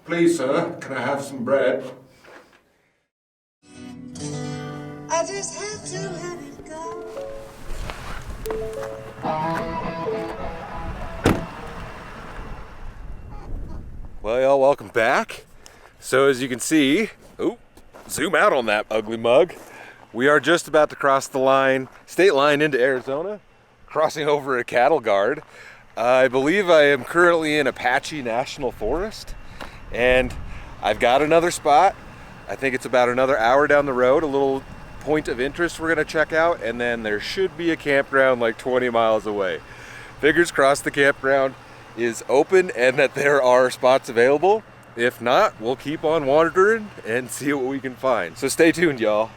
Please, sir, can I have some bread? I just had to let it go. Well, y'all, welcome back. So as you can see, zoom out on that ugly mug. We are just about to cross the line, state line into Arizona, crossing over a cattle guard. I believe I am currently in Apache National Forest, and I've got another spot. I think it's about another hour down the road, a little point of interest we're gonna check out, and then there should be a campground like 20 miles away. Fingers crossed the campground is open and that there are spots available. If not, we'll keep on wandering and see what we can find. So stay tuned, y'all.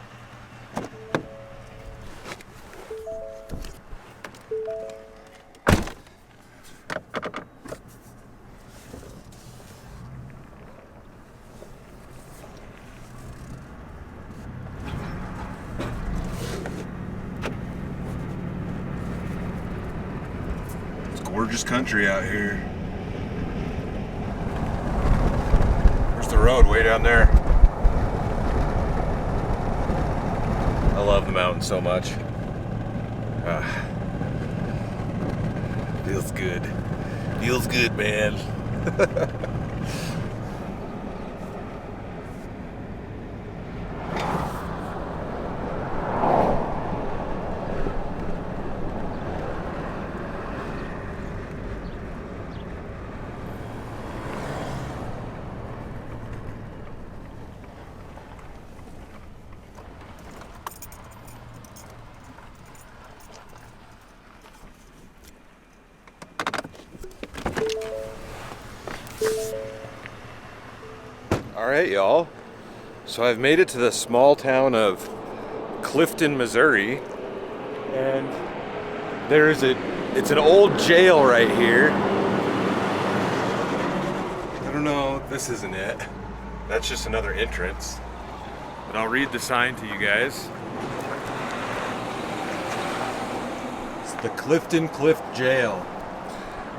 Gorgeous country out here. There's the road way down there. I love the mountains so much. Feels good. Feels good, man. Alright, y'all. So I've made it to the small town of Clifton, Missouri. And it's an old jail right here. I don't know, this isn't it. That's just another entrance. But I'll read the sign to you guys. It's the Clifton Cliff Jail.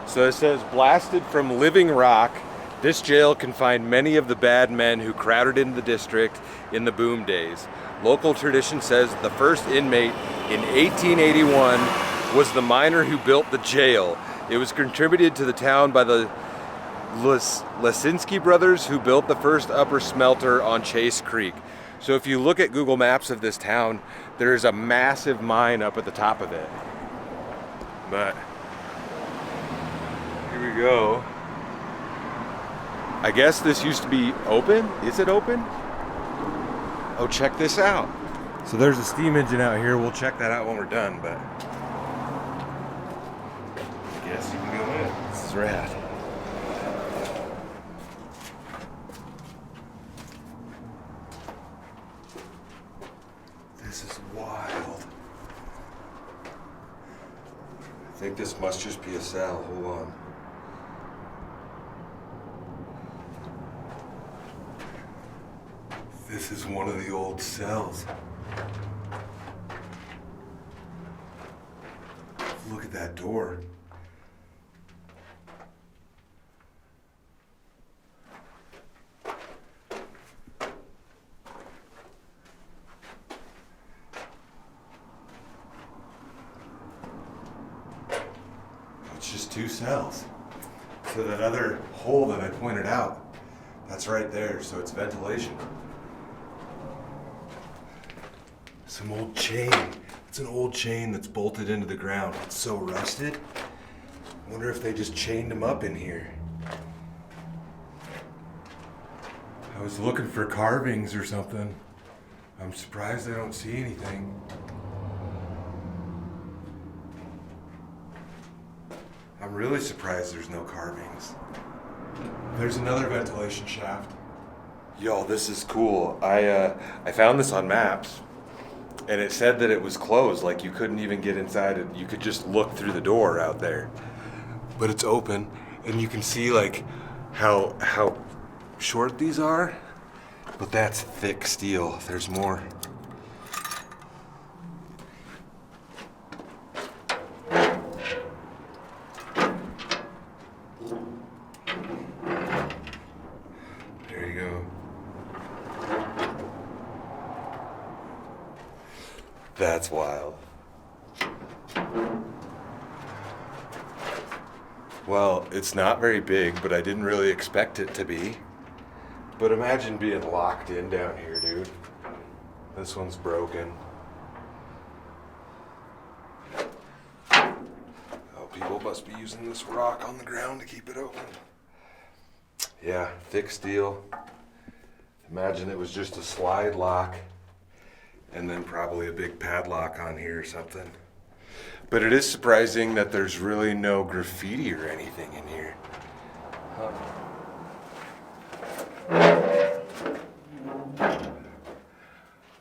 So it says, blasted from living rock, this jail confined many of the bad men who crowded into the district in the boom days. Local tradition says the first inmate in 1881 was the miner who built the jail. It was contributed to the town by the Lesinski brothers, who built the first upper smelter on Chase Creek. So if you look at Google Maps of this town, there's a massive mine up at the top of it. But here we go. I guess this used to be open. Is it open? Oh, check this out. So there's a steam engine out here. We'll check that out when we're done, but I guess you can go in. This is rad. This is wild. I think this must just be a cell. Hold on. This is one of the old cells. Look at that door. It's just two cells. So that other hole that I pointed out, that's right there, so it's ventilation. Some old chain. It's an old chain that's bolted into the ground. It's so rusted. I wonder if they just chained him up in here. I was looking for carvings or something. I'm surprised I don't see anything. I'm really surprised there's no carvings. There's another ventilation shaft. Yo, this is cool. I found this on maps. And it said that it was closed, like you couldn't even get inside it. You could just look through the door out there. But it's open, and you can see like how short these are. But that's thick steel. There's more. go. That's wild. Well, it's not very big, but I didn't really expect it to be. But imagine being locked in down here, dude. This one's broken. Oh, people must be using this rock on the ground to keep it open. Yeah, thick steel. Imagine it was just a slide lock and then probably a big padlock on here or something. But it is surprising that there's really no graffiti or anything in here.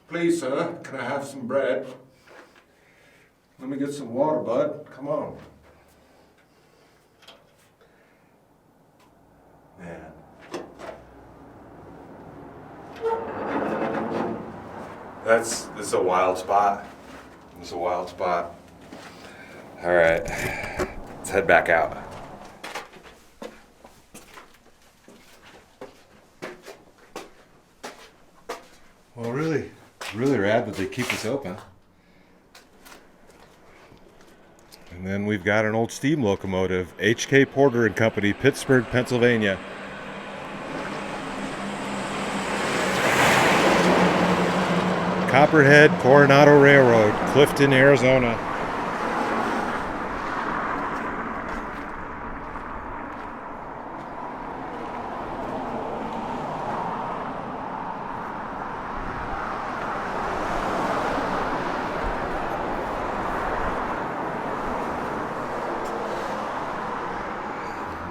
Please, sir, can I have some bread? Let me get some water, bud. Come on. Man. This is a wild spot. This is a wild spot. All right, let's head back out. Well, really rad that they keep us open. And then we've got an old steam locomotive, H.K. Porter and Company, Pittsburgh, Pennsylvania. Copperhead Coronado Railroad, Clifton, Arizona.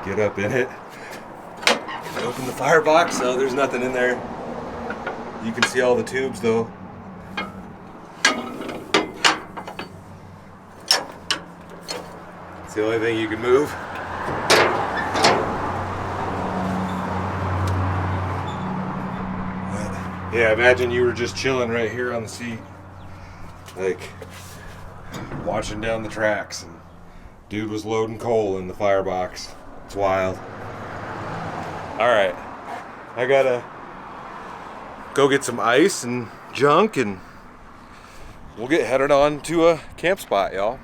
Get up in it. Open the firebox. Oh, there's nothing in there. You can see all the tubes though. It's the only thing you can move. Yeah, imagine you were just chilling right here on the seat, like watching down the tracks, and dude was loading coal in the firebox. It's wild. All right, I gotta go get some ice and junk, and we'll get headed on to a camp spot, y'all.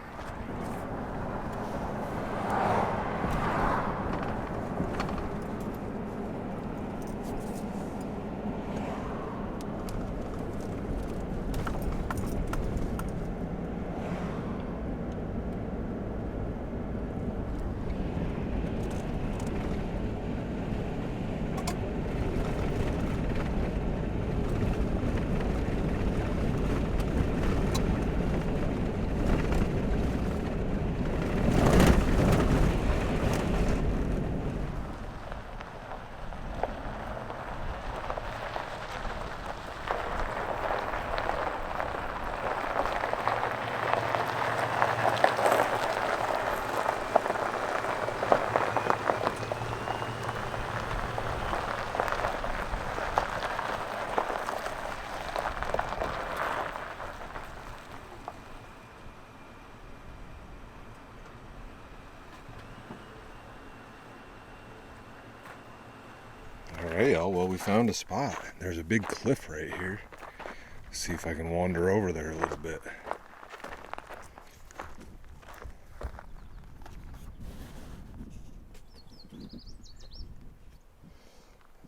Alright, y'all, well, we found a spot. There's a big cliff right here. Let's see if I can wander over there a little bit.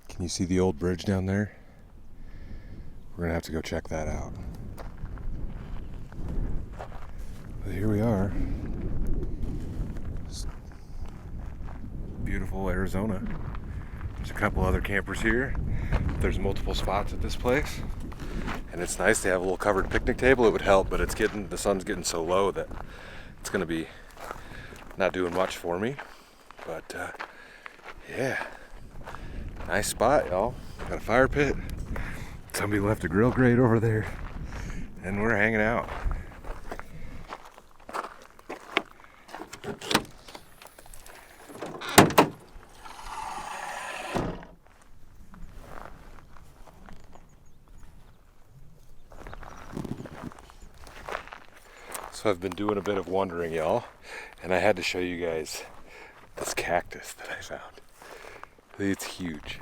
Can you see the old bridge down there? We're gonna have to go check that out. But here we are. It's beautiful Arizona. There's a couple other campers here. There's multiple spots at this place. And it's nice to have a little covered picnic table. It would help, but the sun's getting so low that it's gonna be not doing much for me. But yeah, nice spot, y'all. Got a fire pit. Somebody left a grill grate over there, and we're hanging out. So I've been doing a bit of wandering, y'all, and I had to show you guys this cactus that I found. It's huge.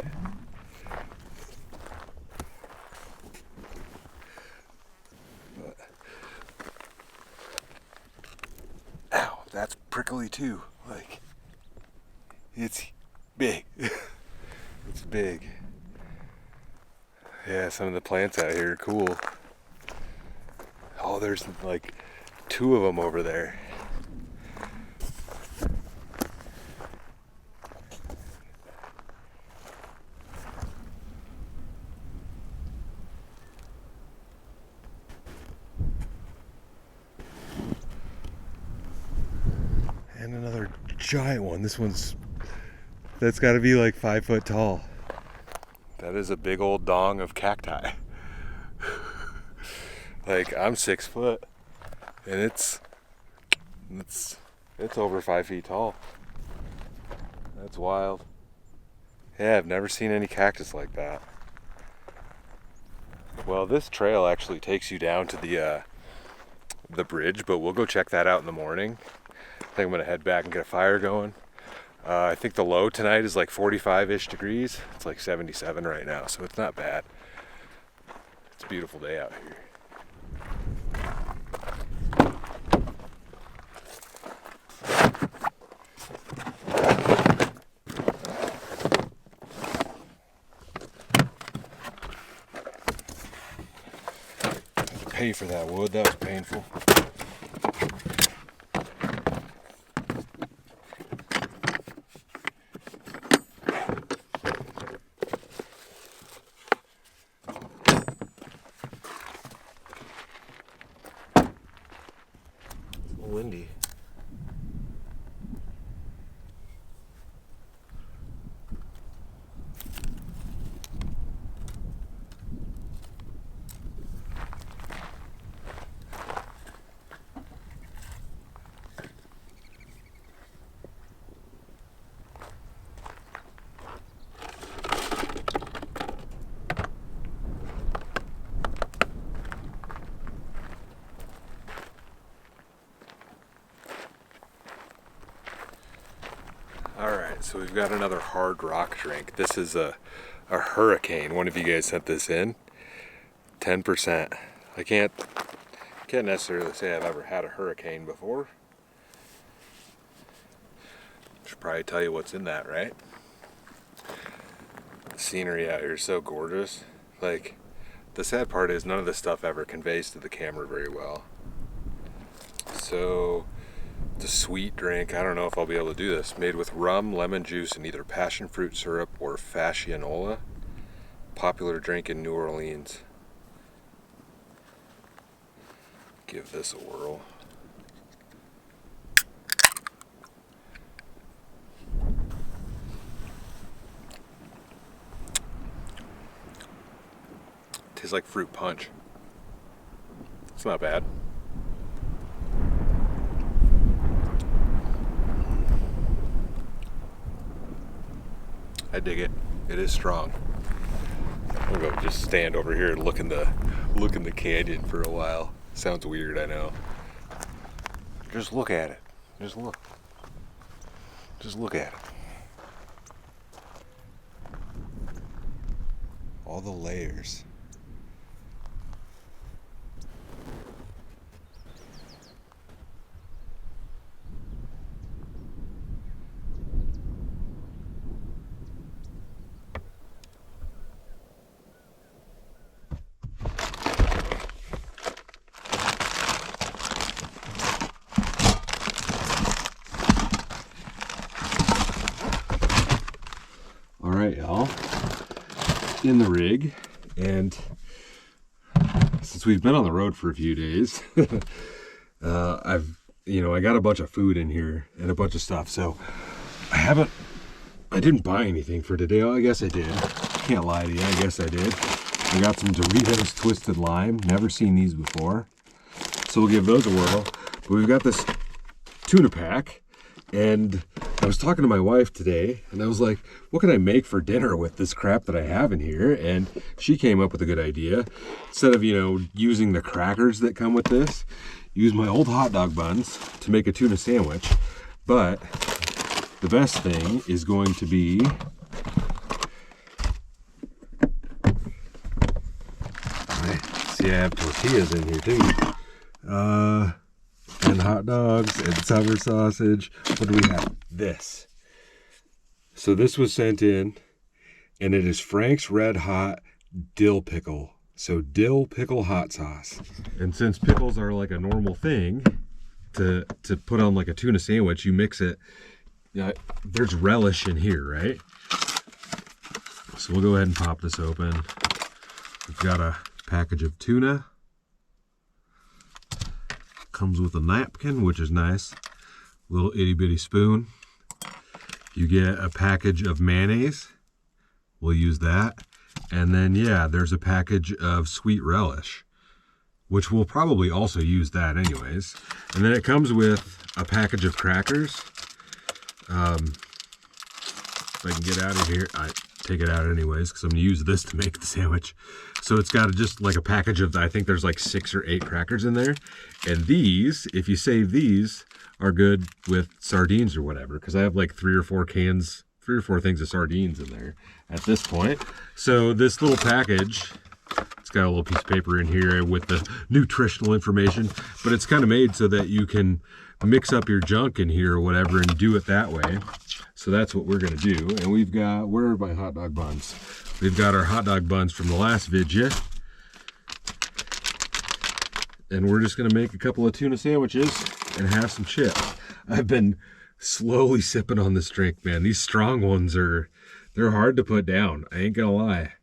prickly too. Like, it's big. It's big. Yeah, some of the plants out here are cool. Oh, there's like 2 of them over there. And another giant one. That's got to be like 5 foot tall. That is a big old dong of cacti. Like, I'm 6 foot, and it's over 5 feet tall. That's wild. Yeah, I've never seen any cactus like that. Well, this trail actually takes you down to the bridge, but we'll go check that out in the morning. I think I'm gonna head back and get a fire going. I think the low tonight is like 45-ish degrees. It's like 77 right now, so it's not bad. It's a beautiful day out here. Pay for that wood, that was painful. It's a little windy. Alright, so we've got another hard rock drink. This is a hurricane. One of you guys sent this in. 10%. I can't necessarily say I've ever had a hurricane before. Should probably tell you what's in that, right? The scenery out here is so gorgeous. Like, the sad part is none of this stuff ever conveys to the camera very well. So, the sweet drink, I don't know if I'll be able to do this. Made with rum, lemon juice, and either passion fruit syrup or fascianola. Popular drink in New Orleans. Give this a whirl. Tastes like fruit punch. It's not bad. I dig it. It is strong. I'm gonna go just stand over here and look in the canyon for a while. Sounds weird, I know. Just look at it. Just look. Just look at it. All the layers. Alright, y'all, in the rig, and since we've been on the road for a few days, I got a bunch of food in here and a bunch of stuff, so I didn't buy anything for today. Oh, I guess I did. Can't lie to you, I guess I did. I got some Doritos Twisted Lime, never seen these before, so we'll give those a whirl. But we've got this tuna pack, and I was talking to my wife today, and I was like, what can I make for dinner with this crap that I have in here? And she came up with a good idea. Instead of, using the crackers that come with this, use my old hot dog buns to make a tuna sandwich. But the best thing is going to be see, I have tortillas in here too. I and hot dogs and summer sausage. What do we have? This. So this was sent in, and it is Frank's Red Hot Dill Pickle. So dill pickle hot sauce. And since pickles are like a normal thing to put on like a tuna sandwich, you mix it. There's relish in here, right? So we'll go ahead and pop this open. We've got a package of tuna. Comes with a napkin, which is nice. Little itty bitty spoon. You get a package of mayonnaise. We'll use that. And then, yeah, there's a package of sweet relish, which we'll probably also use that anyways. And then it comes with a package of crackers. If I can get out of here, I take it out anyways because I'm gonna use this to make the sandwich. So it's got just like a package of, I think there's like 6 or 8 crackers in there. And these, if you save these, are good with sardines or whatever, because I have like 3 or 4 things of sardines in there at this point. So this little package, it's got a little piece of paper in here with the nutritional information, but it's kind of made so that you can mix up your junk in here or whatever and do it that way. So that's what we're gonna do. And we've got, where are my hot dog buns? We've got our hot dog buns from the last vidya. And we're just gonna make a couple of tuna sandwiches and have some chips. I've been slowly sipping on this drink, man. These strong ones they're hard to put down. I ain't gonna lie.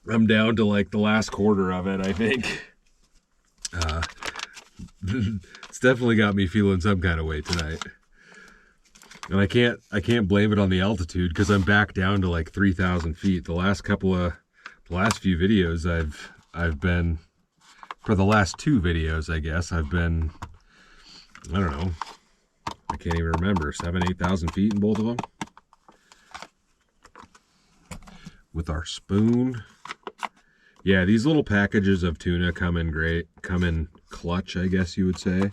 I'm down to like the last quarter of it, I think. It's definitely got me feeling some kind of way tonight. And I can't blame it on the altitude because I'm back down to like 3,000 feet. The last few videos I've been, for the last 2 videos, I guess, I've been, I don't know, I can't even remember, 8,000 feet in both of them. With our spoon. Yeah, these little packages of tuna come in great, come in clutch, I guess you would say.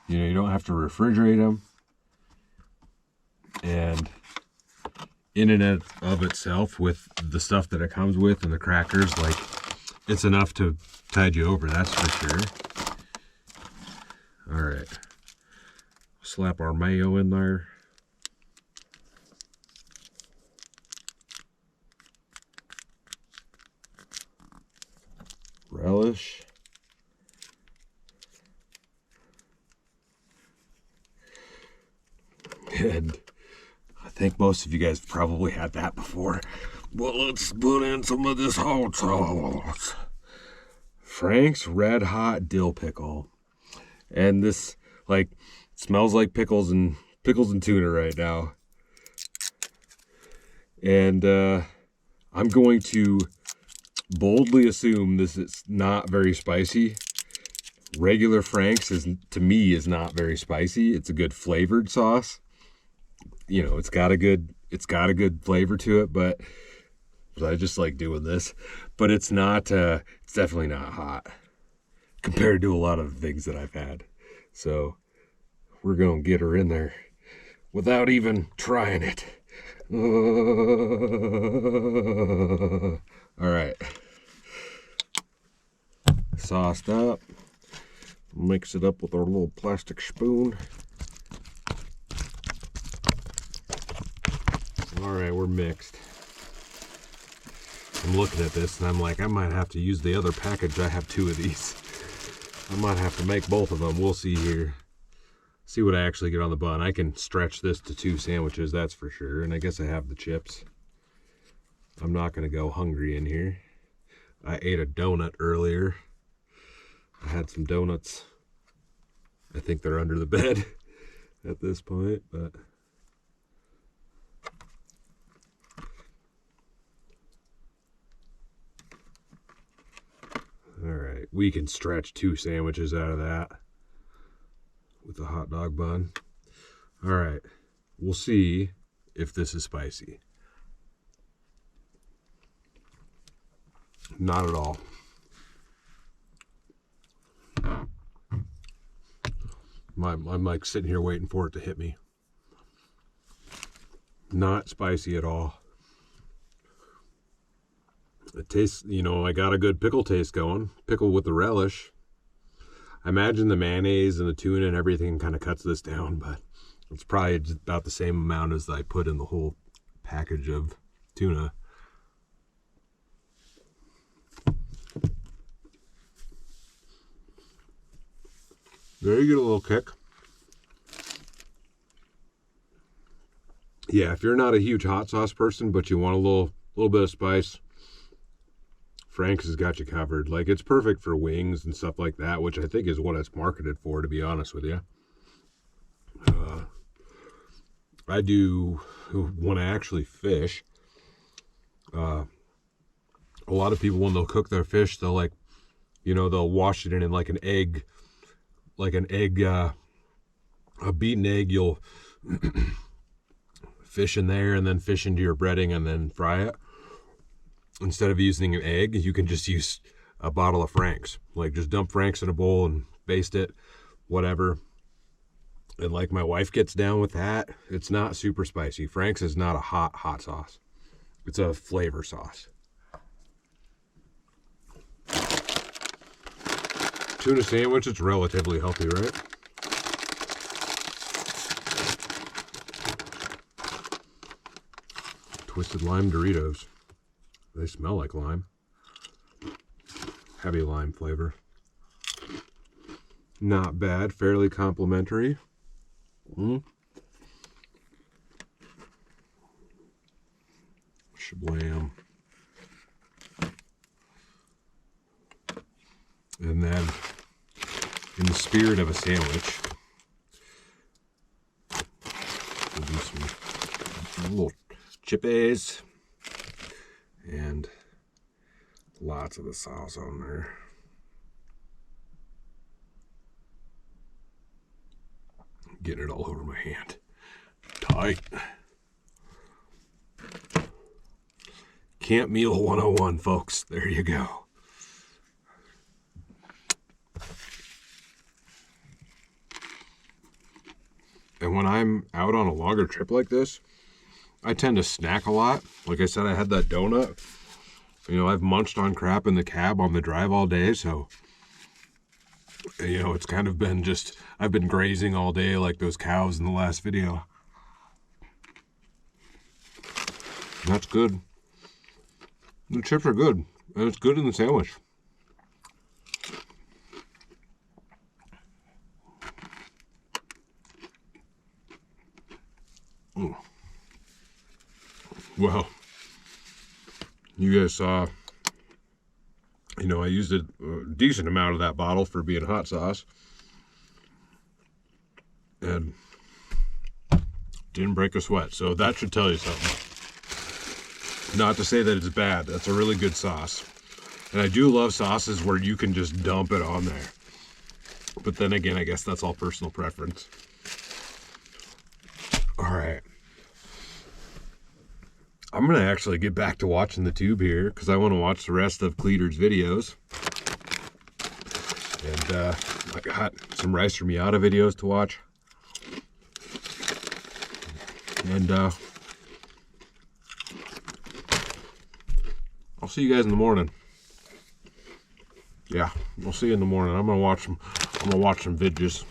You know, you don't have to refrigerate them. And in and of itself, with the stuff that it comes with and the crackers, like, it's enough to tide you over, that's for sure. All right. Slap our mayo in there. Relish. And I think most of you guys probably had that before. But let's put in some of this hot sauce. Frank's Red Hot Dill Pickle. And this, like, smells like pickles and tuna right now. And I'm going to boldly assume this is not very spicy. Regular Frank's to me is not very spicy. It's a good flavored sauce. You know, it's got a good flavor to it, but I just like doing this. But it's not it's definitely not hot compared to a lot of the things that I've had. So we're gonna get her in there without even trying it. All right, sauced up. Mix it up with our little plastic spoon. All right, we're mixed. I'm looking at this and I'm like, I might have to use the other package. I have 2 of these. I might have to make both of them. We'll see here. See what I actually get on the bun. I can stretch this to 2 sandwiches, that's for sure. And I guess I have the chips. I'm not gonna go hungry in here. I ate a donut earlier. I had some donuts. I think they're under the bed at this point, but all right, we can stretch 2 sandwiches out of that with a hot dog bun. All right, we'll see if this is spicy. Not at all. I'm like sitting here waiting for it to hit me. Not spicy at all. It tastes, you know, I got a good pickle taste going. Pickle with the relish. I imagine the mayonnaise and the tuna and everything kind of cuts this down, but it's probably just about the same amount as I put in the whole package of tuna. There you get a little kick. Yeah, if you're not a huge hot sauce person, but you want a little bit of spice, Frank's has got you covered. Like, it's perfect for wings and stuff like that, which I think is what it's marketed for, to be honest with you. I do, when I actually fish, a lot of people, when they'll cook their fish, they'll, like, you know, they'll wash it in like an egg, a beaten egg. You'll fish in there and then fish into your breading and then fry it. Instead of using an egg, you can just use a bottle of Frank's. Like, just dump Frank's in a bowl and baste it, whatever. And like, my wife gets down with that. It's not super spicy. Frank's is not a hot sauce. It's a flavor sauce. Tuna sandwich, it's relatively healthy, right? Twisted lime Doritos. They smell like lime. Heavy lime flavor. Not bad, fairly complimentary. Shablam. And then, in the spirit of a sandwich, we'll do some little chippies and lots of the sauce on there. Getting it all over my hand. Tight. Camp Meal 101, folks. There you go. And when I'm out on a longer trip like this, I tend to snack a lot. Like I said, I had that donut. You know, I've munched on crap in the cab on the drive all day, so, you know, it's kind of been just, I've been grazing all day like those cows in the last video. That's good. The chips are good, and it's good in the sandwich. Well, you guys saw, you know, I used a decent amount of that bottle for being hot sauce. And didn't break a sweat, so that should tell you something. Not to say that it's bad. That's a really good sauce. And I do love sauces where you can just dump it on there. But then again, I guess that's all personal preference. All right. I'm going to actually get back to watching the tube here because I want to watch the rest of Cleater's videos. And I got some Rice or Miata videos to watch. And I'll see you guys in the morning. Yeah, we'll see you in the morning. I'm gonna watch some vidges.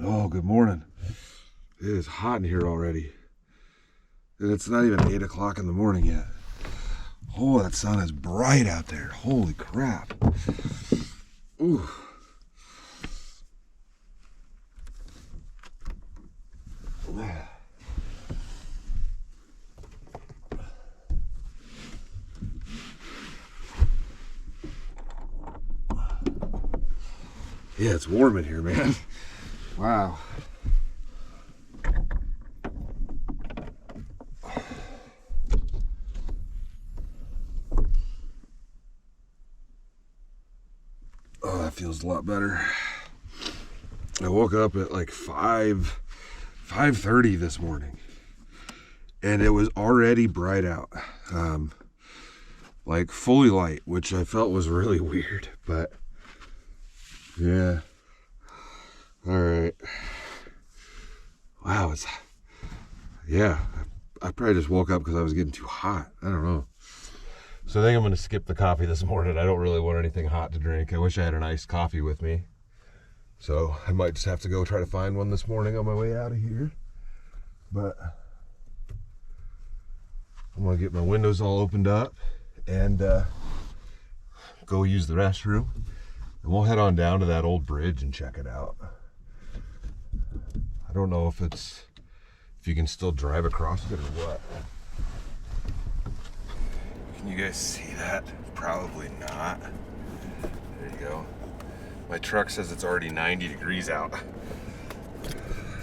Oh, good morning. It is hot in here already. And it's not even 8 o'clock in the morning yet. Oh, that sun is bright out there. Holy crap. Ooh. Yeah, it's warm in here, man. Wow. Oh, that feels a lot better. I woke up at like 5:30 this morning, and it was already bright out, like fully light, which I felt was really weird, but yeah. All right. Wow, yeah, I probably just woke up because I was getting too hot. I don't know. So I think I'm going to skip the coffee this morning. I don't really want anything hot to drink. I wish I had an iced coffee with me. So I might just have to go try to find one this morning on my way out of here. But I'm going to get my windows all opened up and go use the restroom. And we'll head on down to that old bridge and check it out. I don't know if you can still drive across it or what. Can you guys see that? Probably not. There you go. My truck says it's already 90 degrees out.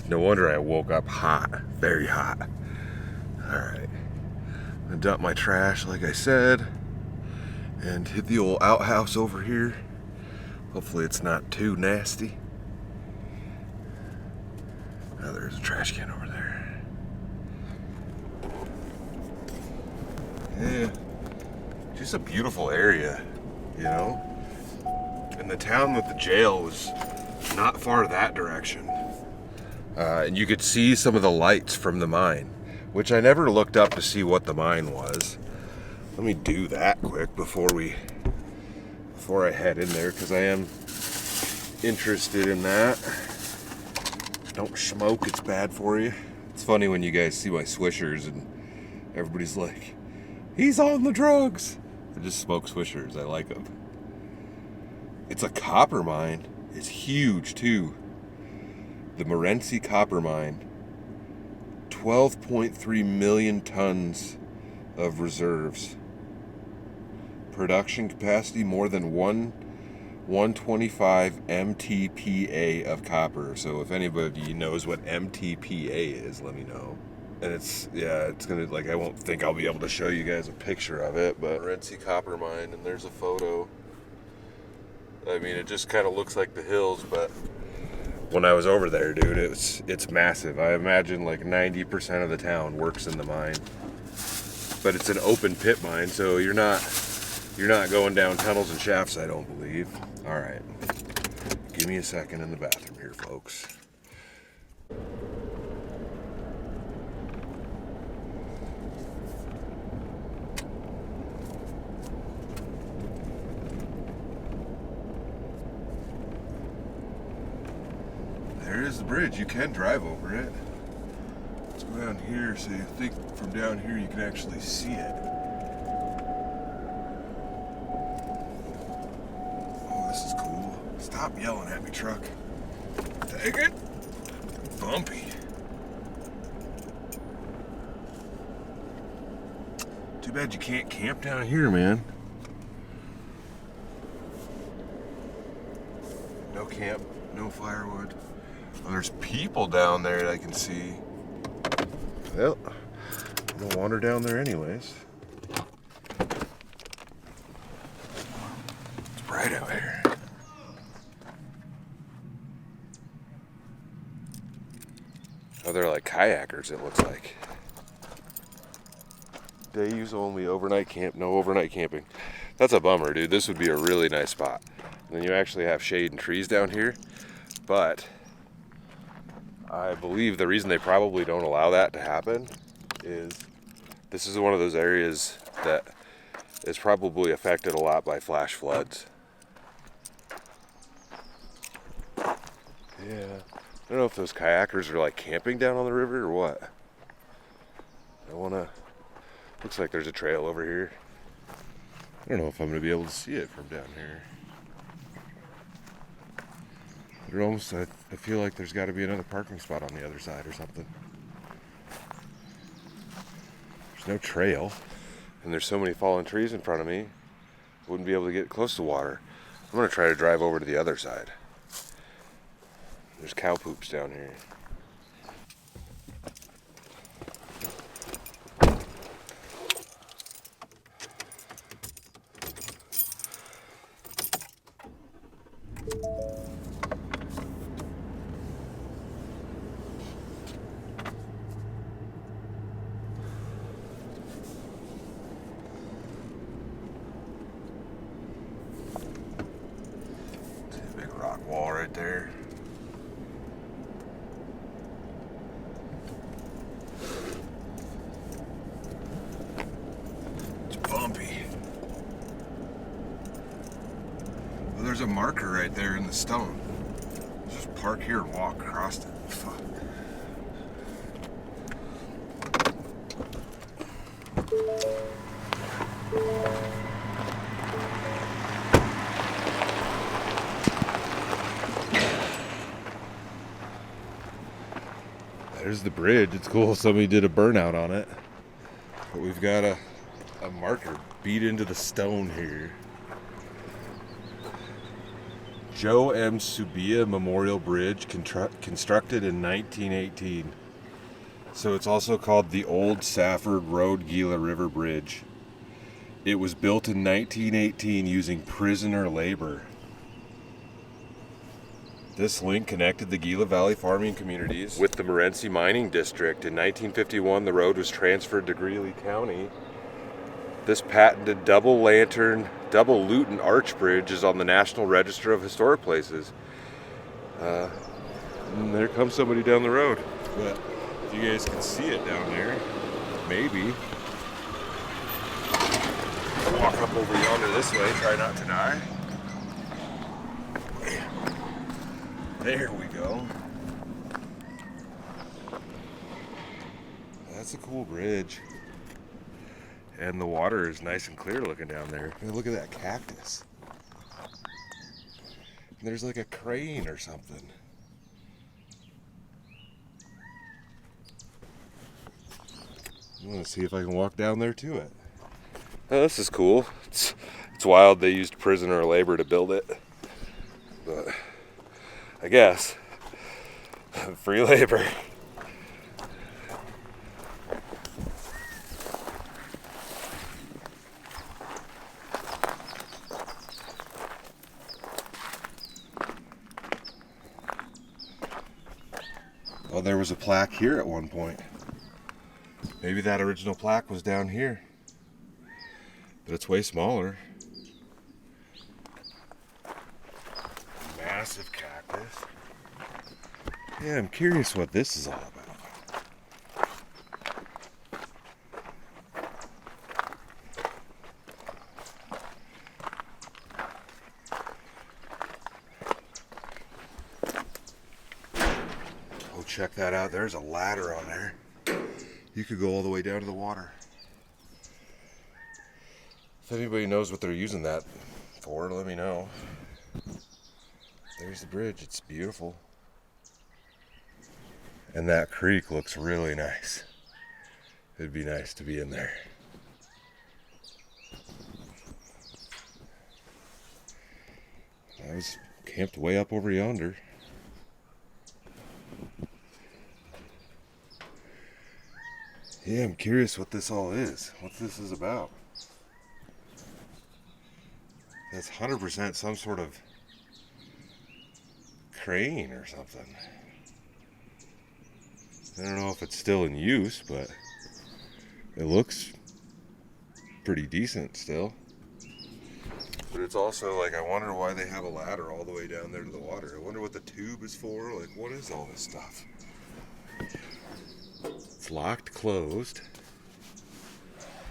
No wonder I woke up hot, very hot. All right, I'm gonna dump my trash like I said and hit the old outhouse over here. Hopefully it's not too nasty. Oh, there's a trash can over there. Yeah, just a beautiful area, you know? And the town with the jail was not far that direction. And you could see some of the lights from the mine, which I never looked up to see what the mine was. Let me do that quick before I head in there, because I am interested in that. Don't smoke, it's bad for you. It's funny when you guys see my swishers and everybody's like, he's on the drugs. I just smoke swishers, I like them. It's a copper mine. It's huge too. The Morenci copper mine. 12.3 million tons of reserves. Production capacity more than 125 MTPA of copper. So if anybody knows what MTPA is, let me know. And it's gonna, like, I won't think I'll be able to show you guys a picture of it, but Morenci copper mine, and there's a photo. I mean, it just kind of looks like the hills, but when I was over there, dude, it's massive. I imagine like 90% of the town works in the mine, but it's an open pit mine, so you're not going down tunnels and shafts, I don't believe. All right, give me a second in the bathroom here, folks. There is the bridge. You can drive over it. Let's go down here so you think from down here you can actually see it. Oh, this is cool. Stop yelling at me, truck. Take it. Bumpy. Too bad you can't camp down here, man. No camp, no firewood. Well, there's people down there that I can see. Well, I'm gonna wander down there anyways. It's bright out here. Oh, they're like kayakers, it looks like. Day use only, overnight camp, no overnight camping. That's a bummer, dude. This would be a really nice spot. And then you actually have shade and trees down here, but I believe the reason they probably don't allow that to happen is this is one of those areas that is probably affected a lot by flash floods. Yeah, I don't know if those kayakers are like camping down on the river or what. Looks like there's a trail over here. I don't know if I'm gonna be able to see it from down here. I feel like there's got to be another parking spot on the other side or something. There's no trail, and there's so many fallen trees in front of me, I wouldn't be able to get close to water. I'm going to try to drive over to the other side. There's cow poops down here. Wall right there. Well, there's a marker right there in the stone. Just park here and walk across it. Fuck. There's the bridge. It's cool. Somebody did a burnout on it. But we've got a marker beat into the stone here. Joe M. Subia Memorial Bridge, constructed in 1918. So it's also called the Old Safford Road Gila River Bridge. It was built in 1918 using prisoner labor. This link connected the Gila Valley farming communities with the Morenci mining district. In 1951, the road was transferred to Greeley County. This patented double lantern, double Luton arch bridge is on the National Register of Historic Places. And there comes somebody down the road. But if you guys can see it down there, maybe. Walk up over yonder this way, try not to die. There we go. That's a cool bridge. And the water is nice and clear looking down there. Look at that cactus. And there's like a crane or something. I want to see if I can walk down there to it. Oh, this is cool. It's wild they used prisoner labor to build it. But I guess free labor. Oh, there was a plaque here at one point. Maybe that original plaque was down here. But it's way smaller. Massive cactus. Yeah, I'm curious what this is all about. Oh, check that out. There's a ladder on there. You could go all the way down to the water. If anybody knows what they're using that for, let me know. There's the bridge. It's beautiful. And that creek looks really nice. It'd be nice to be in there. I was camped way up over yonder. Yeah, I'm curious what this all is. What this is about. That's 100% some sort of crane or something. I don't know if it's still in use, but it looks pretty decent still. But it's also like, I wonder why they have a ladder all the way down there to the water. I wonder what the tube is for. Like, what is all this stuff? It's locked, closed.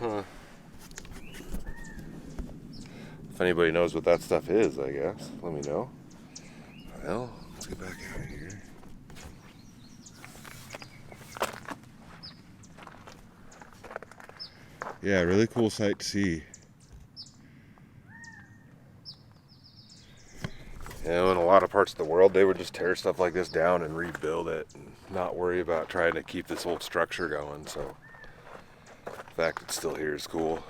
Huh. If anybody knows what that stuff is, I guess, let me know. Well, let's get back out of here. Yeah, really cool sight to see. You know, in a lot of parts of the world, they would just tear stuff like this down and rebuild it and not worry about trying to keep this old structure going. So the fact it's still here is cool.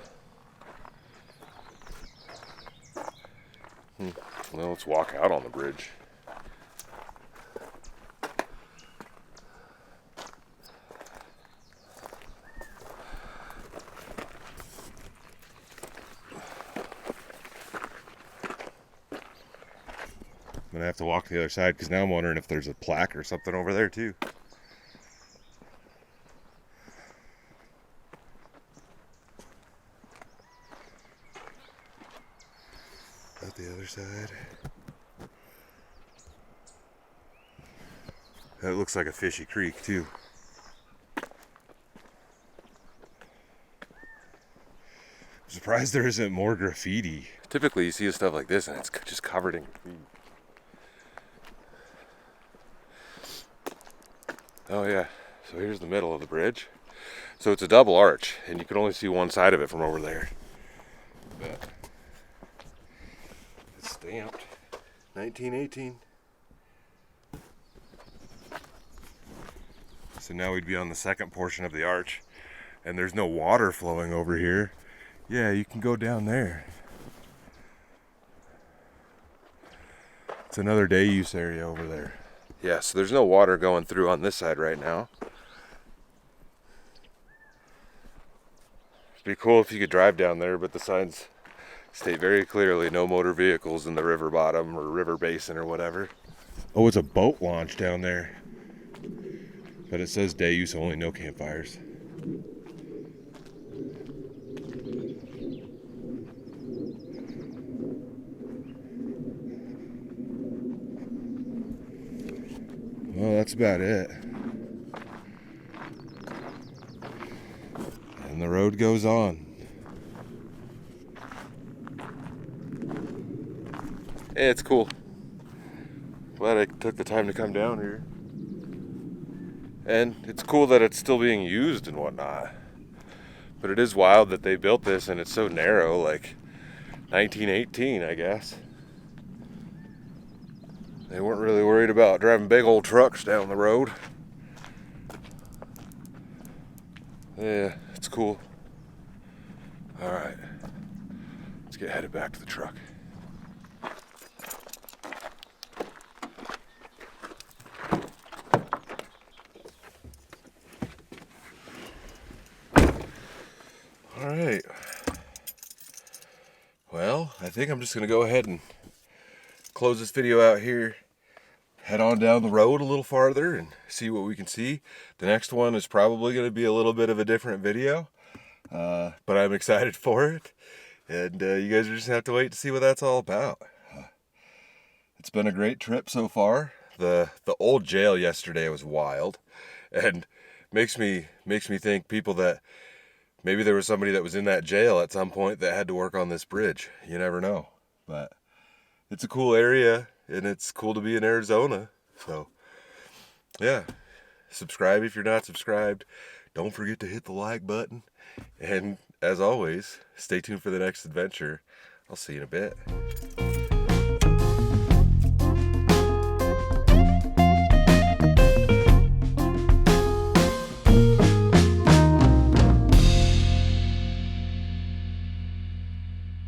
Well, let's walk out on the bridge. I'm gonna have to walk to the other side because now I'm wondering if there's a plaque or something over there too. Out the other side. That looks like a fishy creek too. I'm surprised there isn't more graffiti Typically you see stuff like this and it's just covered in graffiti. Oh yeah, so here's the middle of the bridge. So it's a double arch, and you can only see one side of it from over there. But it's stamped 1918. So now we'd be on the second portion of the arch, and there's no water flowing over here. Yeah, you can go down there. It's another day use area over there. Yeah, so there's no water going through on this side right now. It'd be cool if you could drive down there, but the signs state very clearly no motor vehicles in the river bottom or river basin or whatever. Oh, it's a boat launch down there. But it says day use only, no campfires. Well, that's about it. And the road goes on. Hey, it's cool. Glad I took the time to come down here. And it's cool that it's still being used and whatnot. But it is wild that they built this and it's so narrow, like 1918, I guess. They weren't really worried about driving big old trucks down the road. Yeah, it's cool. All right, let's get headed back to the truck. All right. Well, I think I'm just gonna go ahead and close this video out here, head on down the road a little farther and see what we can see. The next one is probably going to be a little bit of a different video, but I'm excited for it, and you guys are just gonna have to wait to see what that's all about. It's been a great trip so far. The old jail yesterday was wild, and makes me think people that maybe there was somebody that was in that jail at some point that had to work on this bridge. You never know, but it's a cool area, and it's cool to be in Arizona. So, yeah. Subscribe if you're not subscribed. Don't forget to hit the like button. And, as always, stay tuned for the next adventure. I'll see you in a bit.